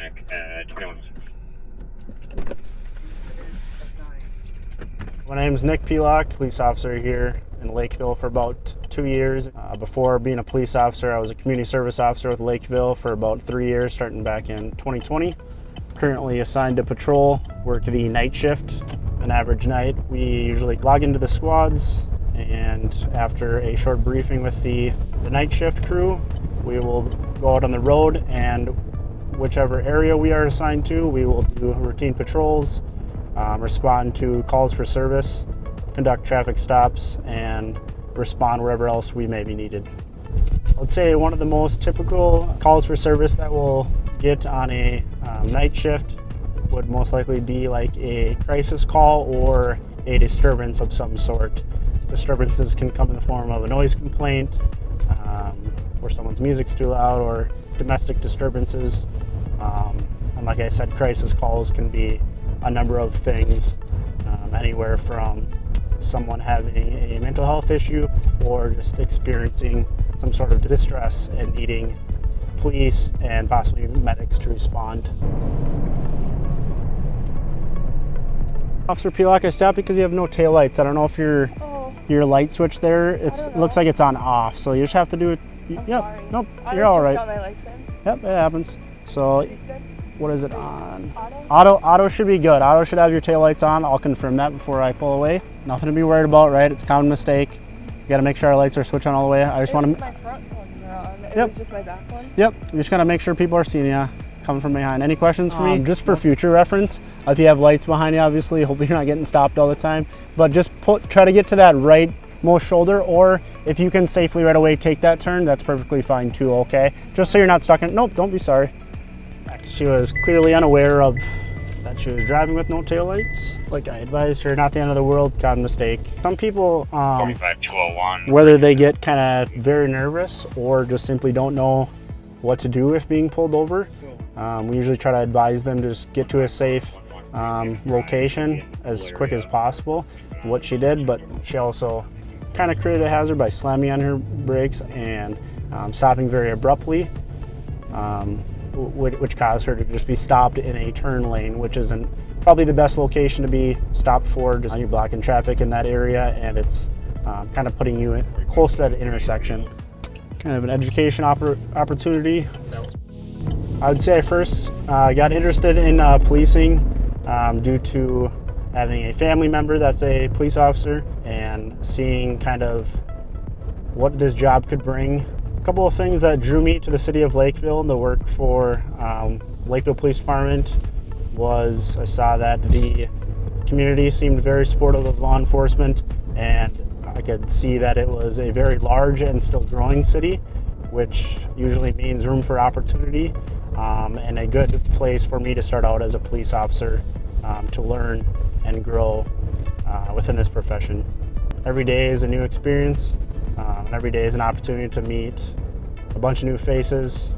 Nick. 21. My name is Nick Pelach, police officer here in Lakeville for about 2 years. Before being a police officer, I was a community service officer with Lakeville for about 3 years, starting back in 2020. Currently assigned to patrol, work the night shift. An average night, we usually log into the squads, and after a short briefing with the night shift crew, we will go out on the road, and whichever area we are assigned to, we will do routine patrols, respond to calls for service, conduct traffic stops, and respond wherever else we may be needed. Let's say one of the most typical calls for service that we'll get on a night shift would most likely be like a crisis call or a disturbance of some sort. Disturbances can come in the form of a noise complaint, or someone's music's too loud, or domestic disturbances. And like I said, crisis calls can be a number of things, anywhere from someone having a mental health issue or just experiencing some sort of distress and needing police and possibly medics to respond. Officer Pelach, I stopped because you have no tail lights. I don't know if your light switch there, it looks like it's on off, so you just have to do it. Yep. Sorry. Nope, you're all right. I just got my license. Yep, it happens. So Is good? what is it on? Auto? Auto should be good. Auto should have your taillights on. I'll confirm that before I pull away. Nothing to be worried about, right? It's a common mistake. You got to make sure our lights are switched on all the way. I just want to. My front ones are on. It Yep. was just my back ones. Yep. You just got to make sure people are seeing you coming from behind. Any questions for me? Just for future reference, if you have lights behind you, obviously, hopefully you're not getting stopped all the time. But just try to get to that rightmost shoulder, or if you can safely right away take that turn, that's perfectly fine too. Okay. Just so you're not stuck in. Nope. Don't be sorry. She was clearly unaware of that she was driving with no taillights. Like I advised her, not the end of the world, common mistake. Some people, 45201. whether they get kind of very nervous or just simply don't know what to do if being pulled over, we usually try to advise them to just get to a safe location as quick as possible. What she did, but she also kind of created a hazard by slamming on her brakes and stopping very abruptly. Which caused her to just be stopped in a turn lane, which isn't probably the best location to be stopped for. Just you're blocking traffic in that area, and it's kind of putting you close to that intersection. Kind of an education opportunity. I would say I first got interested in policing due to having a family member that's a police officer and seeing kind of what this job could bring. A couple of things that drew me to the city of Lakeville and to work for Lakeville Police Department was I saw that the community seemed very supportive of law enforcement, and I could see that it was a very large and still growing city, which usually means room for opportunity, and a good place for me to start out as a police officer to learn and grow within this profession. Every day is a new experience. Every day is an opportunity to meet a bunch of new faces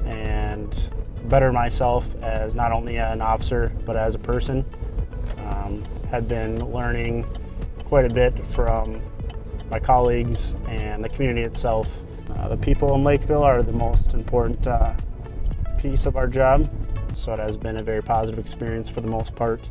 and better myself as not only an officer but as a person. Have been learning quite a bit from my colleagues and the community itself. The people in Lakeville are the most important piece of our job, so it has been a very positive experience for the most part.